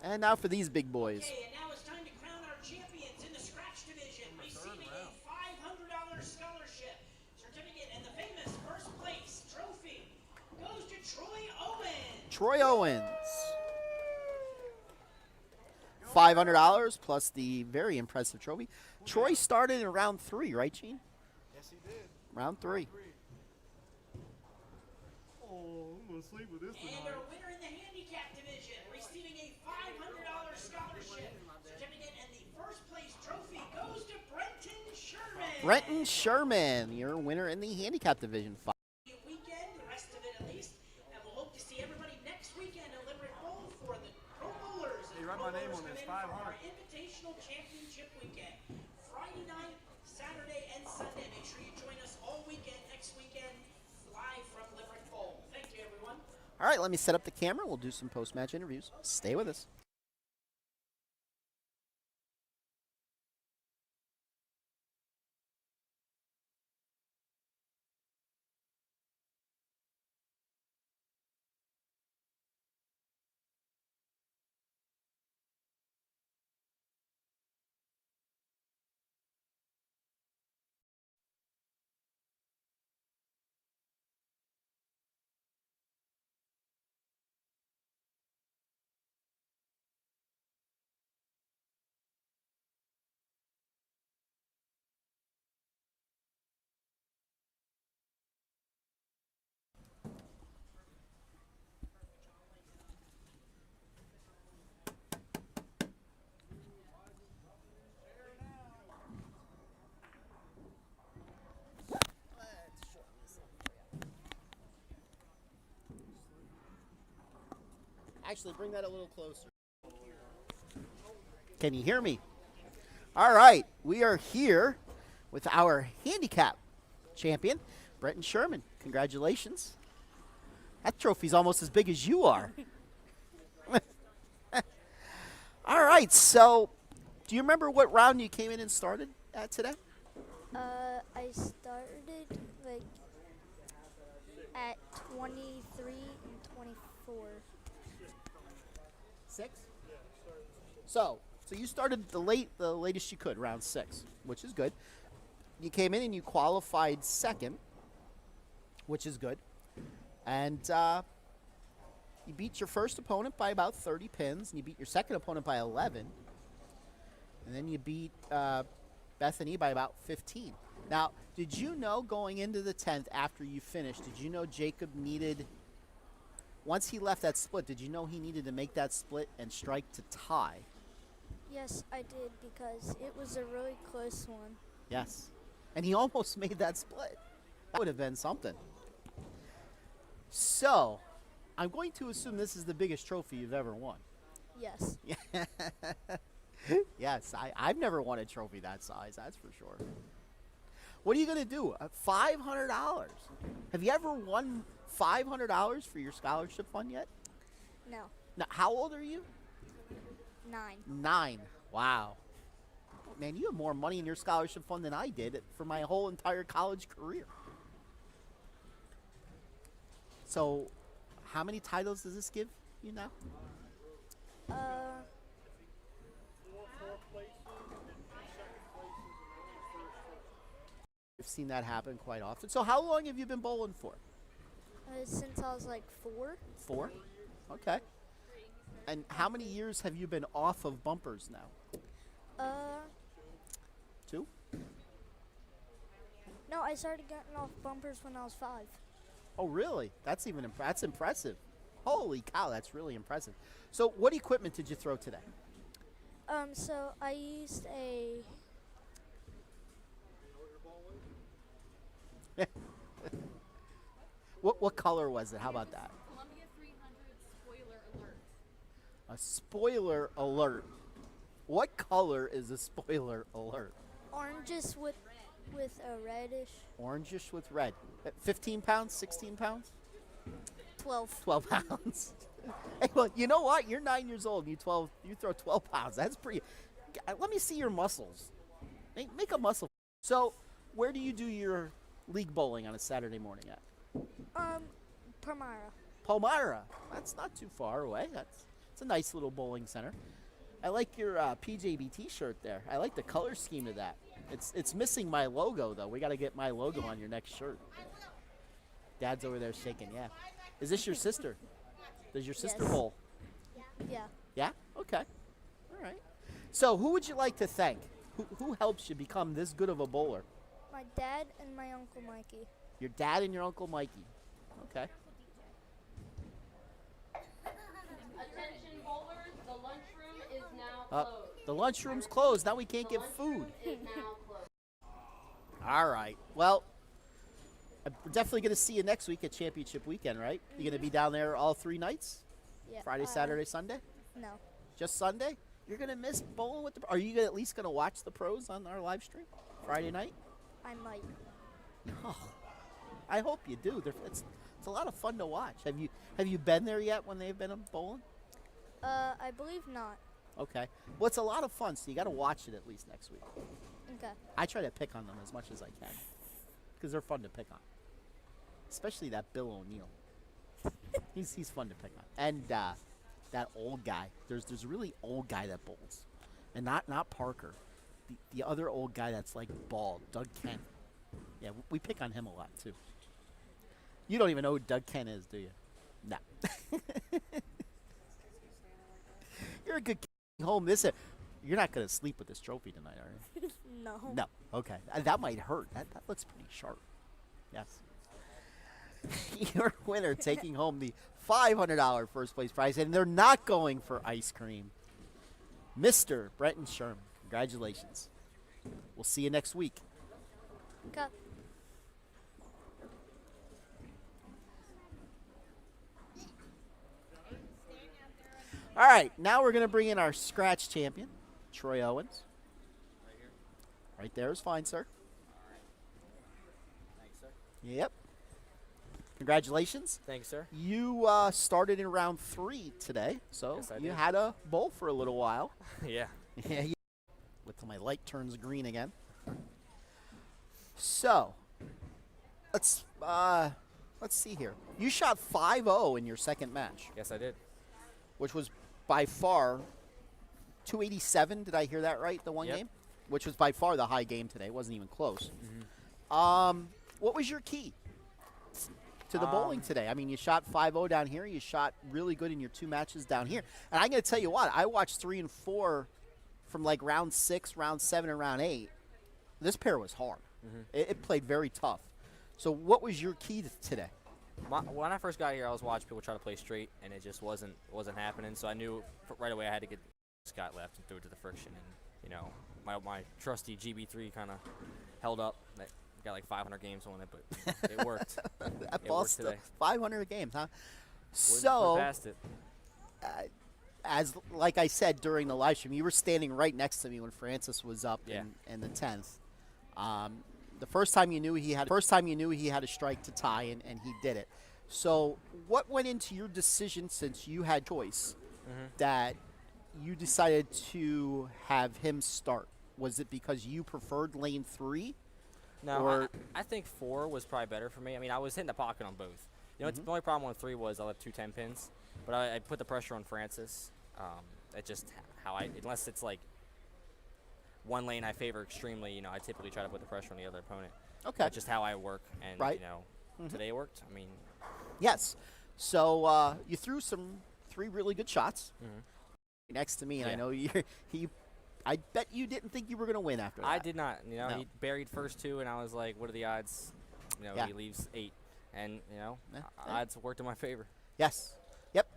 [SPEAKER 1] And now for these big boys.
[SPEAKER 2] Okay, and now it's time to crown our champions in the scratch division, receiving a $500 scholarship certificate and the famous first place trophy goes to Troy Owens.
[SPEAKER 1] Troy Owens. $500 plus the very impressive trophy. Troy started in round 3, right, Gene?
[SPEAKER 7] Yes, he did.
[SPEAKER 1] Round 3.
[SPEAKER 7] Oh, I'm going to sleep with this
[SPEAKER 2] And
[SPEAKER 7] tonight.
[SPEAKER 2] our winner in the handicap division, receiving a $500 scholarship certificate and the first place trophy goes to Brenton Sherman.
[SPEAKER 1] Brenton Sherman, your winner in the handicap division.
[SPEAKER 2] Weekend, the rest of it at least, and we'll hope to see everybody next weekend at Limerick Bowl for the Pro Bowlers.
[SPEAKER 7] Hey, write my name on this, 500.
[SPEAKER 2] Our Invitational Championship weekend, Friday night, Saturday, and Sunday. Make sure you join us all weekend next weekend, live from Limerick Bowl. Thank you, everyone.
[SPEAKER 1] All right, let me set up the camera. We'll do some post-match interviews. Stay with us. Actually, bring that a little closer. Can you hear me? All right, we are here with our handicap champion, Brenton Sherman. Congratulations. That trophy's almost as big as you are. All right, so do you remember what round you came in and started at today?
[SPEAKER 8] I started like at 23 and 24.
[SPEAKER 1] 6? So you started the latest you could, round 6, which is good. You came in and you qualified second, which is good. And you beat your first opponent by about 30 pins, and you beat your second opponent by 11. And then you beat Bethany by about 15. Now, did you know going into the 10th after you finished, did you know Jacob needed, once he left that split, did you know he needed to make that split and strike to tie?
[SPEAKER 8] Yes, I did because it was a really close one.
[SPEAKER 1] Yes. And he almost made that split. That would have been something. So, I'm going to assume this is the biggest trophy you've ever won.
[SPEAKER 8] Yes.
[SPEAKER 1] Yes, I've never won a trophy that size, that's for sure. What are you going to do? $500. Have you ever won $500 for your scholarship fund yet?
[SPEAKER 8] No.
[SPEAKER 1] Now, how old are you?
[SPEAKER 8] 9.
[SPEAKER 1] 9. Wow. Man, you have more money in your scholarship fund than I did for my whole entire college career. So, how many titles does this give you now? I've seen that happen quite often. So how long have you been bowling for?
[SPEAKER 8] Since I was like 4.
[SPEAKER 1] 4? Okay. And how many years have you been off of bumpers now? 2?
[SPEAKER 8] No, I started getting off bumpers when I was 5.
[SPEAKER 1] Oh, really? That's impressive. Holy cow, that's really impressive. So what equipment did you throw today?
[SPEAKER 8] So I used a
[SPEAKER 1] What color was it? How about that?
[SPEAKER 9] Columbia 300 spoiler alert.
[SPEAKER 1] A spoiler alert. What color is a spoiler alert?
[SPEAKER 8] oranges with a reddish.
[SPEAKER 1] Orangish with red. 15 pounds, 16 pounds?
[SPEAKER 8] 12.
[SPEAKER 1] 12 pounds. Hey, well, you know what? You're 9 years old and you throw 12 pounds. That's pretty. Let me see your muscles. Make a muscle. So, where do you do your league bowling on a Saturday morning at?
[SPEAKER 8] Palmyra.
[SPEAKER 1] Palmyra. That's not too far away. It's a nice little bowling center. I like your PJBT shirt there. I like the color scheme of that. It's missing my logo though. We got to get my logo on your next shirt. Dad's over there shaking. Yeah. Is this your sister? Does your sister
[SPEAKER 8] Yes.
[SPEAKER 1] bowl?
[SPEAKER 8] Yeah.
[SPEAKER 1] Yeah. Okay. All right. So who would you like to thank? Who helps you become this good of a bowler?
[SPEAKER 8] My dad and my Uncle Mikey.
[SPEAKER 1] Your dad and your Uncle Mikey. Okay.
[SPEAKER 6] Attention bowlers, the lunchroom is now closed.
[SPEAKER 1] The lunchroom's closed. Now we can't get food.
[SPEAKER 6] Lunchroom is now closed.
[SPEAKER 1] All right. Well, we're definitely going to see you next week at Championship Weekend, right? You're going to be down there all 3 nights?
[SPEAKER 8] Yeah.
[SPEAKER 1] Friday, Saturday, Sunday?
[SPEAKER 8] No.
[SPEAKER 1] Just Sunday? You're going to miss bowling with the... Are you at least going to watch the pros on our live stream Friday night?
[SPEAKER 8] I might.
[SPEAKER 1] Oh, I hope you do. It's a lot of fun to watch. Have you been there yet when they've been bowling?
[SPEAKER 8] I believe not.
[SPEAKER 1] Okay. Well, it's a lot of fun, so you got to watch it at least next week.
[SPEAKER 8] Okay.
[SPEAKER 1] I try to pick on them as much as I can because they're fun to pick on, especially that Bill O'Neill. he's fun to pick on, and that old guy. There's a really old guy that bowls, and not Parker, the other old guy that's like bald, Doug Kent. Yeah, we pick on him a lot too. You don't even know who Doug Kent is, do you? No. You're a good kid. Home. You're not gonna sleep with this trophy tonight, are you?
[SPEAKER 8] No.
[SPEAKER 1] No. Okay. That might hurt. That looks pretty sharp. Yes. Your winner taking home the $500 first place prize, and they're not going for ice cream. Mr. Brenton Sherman. Congratulations. We'll see you next week.
[SPEAKER 8] Okay.
[SPEAKER 1] All right, now we're going to bring in our scratch champion, Troy Owens. Right there is fine, sir.
[SPEAKER 10] Thanks, sir.
[SPEAKER 1] Yep. Congratulations.
[SPEAKER 10] Thanks, sir.
[SPEAKER 1] You started in round 3 today, so
[SPEAKER 10] Yes, I
[SPEAKER 1] you
[SPEAKER 10] did.
[SPEAKER 1] had a bowl for a little while.
[SPEAKER 10] Yeah.
[SPEAKER 1] Yeah. Wait till my light turns green again. So, let's see here. You shot 5-0 in your second match,
[SPEAKER 10] Yes, I did.
[SPEAKER 1] which was by far 287. Did I hear that right? The one
[SPEAKER 10] Yep.
[SPEAKER 1] game, which was by far the high game today. It wasn't even close. What was your key to the bowling today? I mean, you shot 5-0 down here. You shot really good in your 2 matches down here. And I'm going to tell you what, I watched 3 and 4 from like round 6, round 7, and round 8. This pair was hard. It played very tough. So what was your key today?
[SPEAKER 10] When I first got here, I was watching people try to play straight, and it just wasn't happening. So I knew right away I had to get Scott left and throw it to the friction. And, you know, my trusty GB3 kind of held up. I got like 500 games on it, but it worked.
[SPEAKER 1] That
[SPEAKER 10] It
[SPEAKER 1] ball
[SPEAKER 10] worked
[SPEAKER 1] still
[SPEAKER 10] today.
[SPEAKER 1] 500 games, huh?
[SPEAKER 10] We're
[SPEAKER 1] So,
[SPEAKER 10] past it.
[SPEAKER 1] as like I said during the live stream, you were standing right next to me when Francis was up
[SPEAKER 10] Yeah.
[SPEAKER 1] in the 10th. The first time you knew he had a strike to tie, and he did it. So, what went into your decision since you had choice that you decided to have him start? Was it because you preferred lane 3?
[SPEAKER 10] No,
[SPEAKER 1] Or-
[SPEAKER 10] I think 4 was probably better for me. I mean, I was hitting the pocket on both. You know, the only problem on 3 was I left 2 10-pins, but I put the pressure on Francis. It's just how unless it's like one lane I favor extremely, you know, I typically try to put the pressure on the other opponent.
[SPEAKER 1] Okay.
[SPEAKER 10] That's just how I work, and
[SPEAKER 1] Right.
[SPEAKER 10] you know, today it worked. I mean,
[SPEAKER 1] Yes. So you threw 3 really good shots next to me, and I
[SPEAKER 10] Yeah.
[SPEAKER 1] know I bet you didn't think you were going to win after that.
[SPEAKER 10] I did not. You know,
[SPEAKER 1] No.
[SPEAKER 10] he buried first 2, and I was like, what are the odds? You know,
[SPEAKER 1] Yeah.
[SPEAKER 10] he leaves 8, and you know,
[SPEAKER 1] Yeah.
[SPEAKER 10] odds worked in my favor.
[SPEAKER 1] Yes. Yep.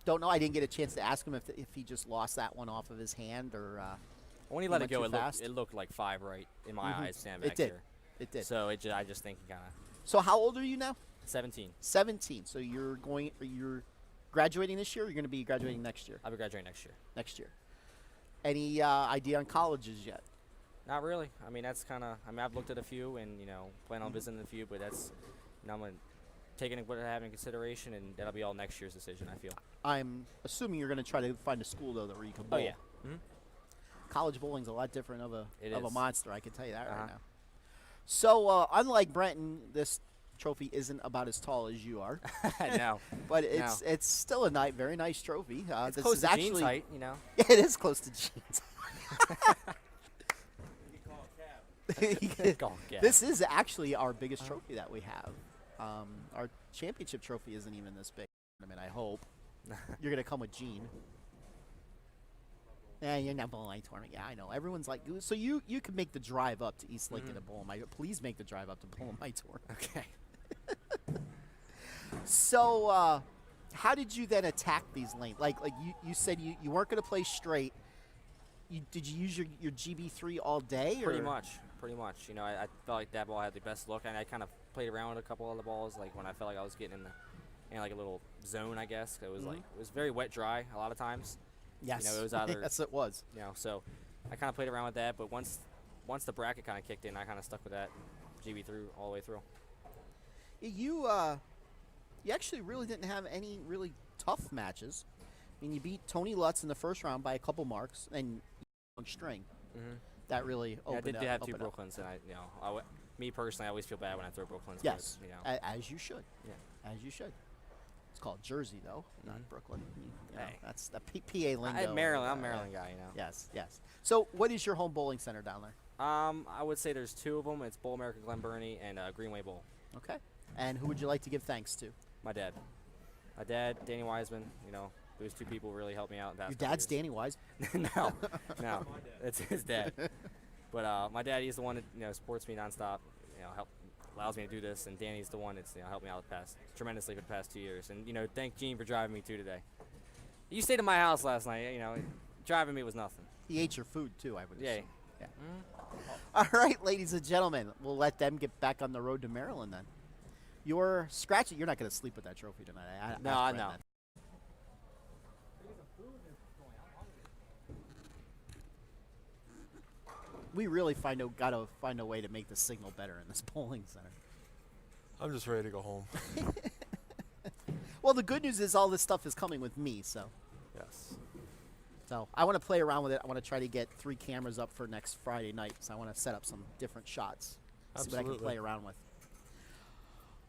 [SPEAKER 1] Don't know. I didn't get a chance to ask him if he just lost that one off of his hand or.
[SPEAKER 10] When he
[SPEAKER 1] He
[SPEAKER 10] let it
[SPEAKER 1] went
[SPEAKER 10] go,
[SPEAKER 1] too fast?
[SPEAKER 10] it looked like 5 right in my eyes, standing
[SPEAKER 1] It
[SPEAKER 10] back
[SPEAKER 1] did.
[SPEAKER 10] here.
[SPEAKER 1] It did.
[SPEAKER 10] So I just think he kind of
[SPEAKER 1] So how old are you now?
[SPEAKER 10] 17.
[SPEAKER 1] 17. So you're graduating this year, or you're going to be graduating next year?
[SPEAKER 10] I'll be graduating next year.
[SPEAKER 1] Next year. Any idea on colleges yet?
[SPEAKER 10] Not really. I mean, that's kind of. I mean, I've looked at a few, and you know, plan on visiting a few, but that's. You know, I'm gonna taking what I have in consideration, and that'll be all next year's decision. I feel.
[SPEAKER 1] I'm assuming you're going to try to find a school though where you can bowl.
[SPEAKER 10] Oh yeah.
[SPEAKER 1] College bowling's a lot different of
[SPEAKER 10] It
[SPEAKER 1] a
[SPEAKER 10] is.
[SPEAKER 1] monster. I can tell you that
[SPEAKER 10] Uh-huh.
[SPEAKER 1] right now. So unlike Brenton, this trophy isn't about as tall as you are,
[SPEAKER 10] No.
[SPEAKER 1] but it's still a very nice trophy.
[SPEAKER 10] It's
[SPEAKER 1] this
[SPEAKER 10] close
[SPEAKER 1] is
[SPEAKER 10] to
[SPEAKER 1] actually
[SPEAKER 10] Gene's height, you know.
[SPEAKER 1] Yeah, it is close to Gene's.
[SPEAKER 10] Yeah.
[SPEAKER 1] This is actually our biggest trophy that we have. Our championship trophy isn't even this big. I mean, I hope you're gonna come with Gene. Yeah, you're not bowling tournament. Yeah, I know. Everyone's like, so you can make the drive up to East Lincoln to bowl in my. Please make the drive up to bowl in my tour.
[SPEAKER 10] Okay.
[SPEAKER 1] So, how did you then attack these lanes? Like you said you weren't going to play straight. Did you use your GB3 all day?
[SPEAKER 10] Pretty
[SPEAKER 1] or?
[SPEAKER 10] much. You know, I felt like that ball had the best look, and I kind of played around with a couple of the balls, like when I felt like I was getting in like a little zone, I guess. It was like it was very wet dry a lot of times.
[SPEAKER 1] Yes.
[SPEAKER 10] You know, it was either.
[SPEAKER 1] Yes, it was.
[SPEAKER 10] You know, so I kind of played around with that, but once the bracket kind of kicked in, I kind of stuck with that GB through all the way through.
[SPEAKER 1] You actually really didn't have any really tough matches. I mean, you beat Tony Lutz in the first round by a couple marks, and string. That really opened
[SPEAKER 10] Yeah, I
[SPEAKER 1] up.
[SPEAKER 10] did have 2
[SPEAKER 1] opened up.
[SPEAKER 10] Brooklyns, and me personally, I always feel bad when I throw Brooklyns.
[SPEAKER 1] Yes,
[SPEAKER 10] But, you know,
[SPEAKER 1] as you should.
[SPEAKER 10] Yeah.
[SPEAKER 1] As you should. It's called Jersey, though, not Brooklyn. You know,
[SPEAKER 10] Hey.
[SPEAKER 1] that's the PA lingo.
[SPEAKER 10] Maryland. I'm a Maryland guy, you know.
[SPEAKER 1] Yes, yes. So, what is your home bowling center down there?
[SPEAKER 10] I would say there's 2 of them. It's Bowl America Glen Burnie and Greenway Bowl.
[SPEAKER 1] Okay. And who would you like to give thanks to?
[SPEAKER 10] My dad, Danny Wiseman. You know, those 2 people really helped me out. In the
[SPEAKER 1] Your
[SPEAKER 10] past couple
[SPEAKER 1] dad's
[SPEAKER 10] years.
[SPEAKER 1] Danny Wise.
[SPEAKER 10] No, it's his dad. But my dad, he's the one that supports me nonstop. You know, allows me to do this, and Danny's the one that's helped me out tremendously for the past 2 years. And thank Gene for driving me too today. You stayed at my house last night. You know, driving me was nothing.
[SPEAKER 1] He ate your food too, I would
[SPEAKER 10] Yeah.
[SPEAKER 1] assume. Yeah. All right, ladies and gentlemen, we'll let them get back on the road to Maryland then. You're scratching. You're not going to sleep with that trophy tonight. I
[SPEAKER 10] No,
[SPEAKER 1] asked Brent
[SPEAKER 10] no.
[SPEAKER 1] that. We really got to find a way to make the signal better in this bowling center.
[SPEAKER 3] I'm just ready to go home.
[SPEAKER 1] Well, the good news is all this stuff is coming with me, so.
[SPEAKER 3] Yes.
[SPEAKER 1] So I want to play around with it. I want to try to get 3 cameras up for next Friday night. So I want to set up some different shots. See what I can
[SPEAKER 3] Absolutely.
[SPEAKER 1] play around with.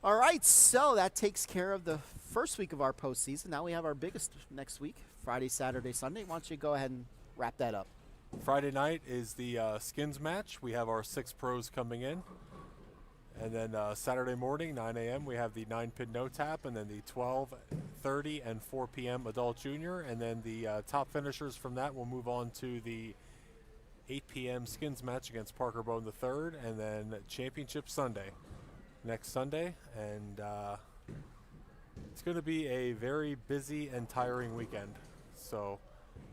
[SPEAKER 1] All right, so that takes care of the first week of our postseason. Now we have our biggest next week, Friday, Saturday, Sunday. Why don't you go ahead and wrap that up?
[SPEAKER 3] Friday night is the skins match. We have our 6 pros coming in. And then Saturday morning, 9 a.m., we have the 9-pin no-tap, and then the 12:30 and 4 p.m. adult junior. And then the top finishers from that will move on to the 8 p.m. skins match against Parker Bone III, and then championship Sunday, next Sunday. And it's going to be a very busy and tiring weekend. So,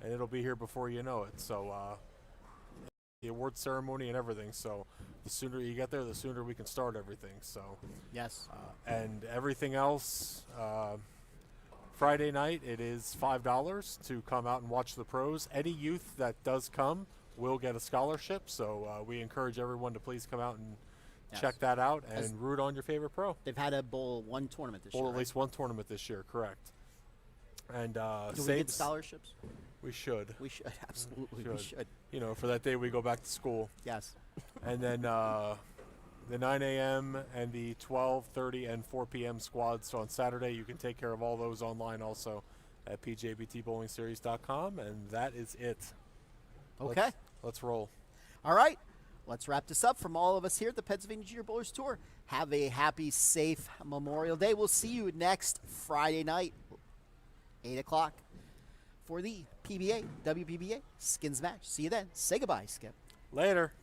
[SPEAKER 3] and it'll be here before you know it. So, the award ceremony and everything. So, the sooner you get there, the sooner we can start everything. So,
[SPEAKER 1] Yes.
[SPEAKER 3] and everything else, Friday night, it is $5 to come out and watch the pros. Any youth that does come will get a scholarship. So, we encourage everyone to please come out and check that out and root on your favorite pro.
[SPEAKER 1] They've had a bowl one tournament this year.
[SPEAKER 3] Bowl at
[SPEAKER 1] right?
[SPEAKER 3] least one tournament this year, correct. And
[SPEAKER 1] Do we get scholarships?
[SPEAKER 3] we should.
[SPEAKER 1] We should. Absolutely. We should.
[SPEAKER 3] You know, for that day we go back to school.
[SPEAKER 1] Yes.
[SPEAKER 3] And then the 9 a.m. and the 12:30 and 4 p.m. squads. So on Saturday, you can take care of all those online also at PJBTBowlingSeries.com. And that is it.
[SPEAKER 1] Okay.
[SPEAKER 3] Let's roll.
[SPEAKER 1] All right. Let's wrap this up from all of us here at the Pennsylvania Junior Bowlers Tour. Have a happy, safe Memorial Day. We'll see you next Friday night, 8 o'clock, for the PBA, WPBA Skins match. See you then. Say goodbye, Skip.
[SPEAKER 3] Later.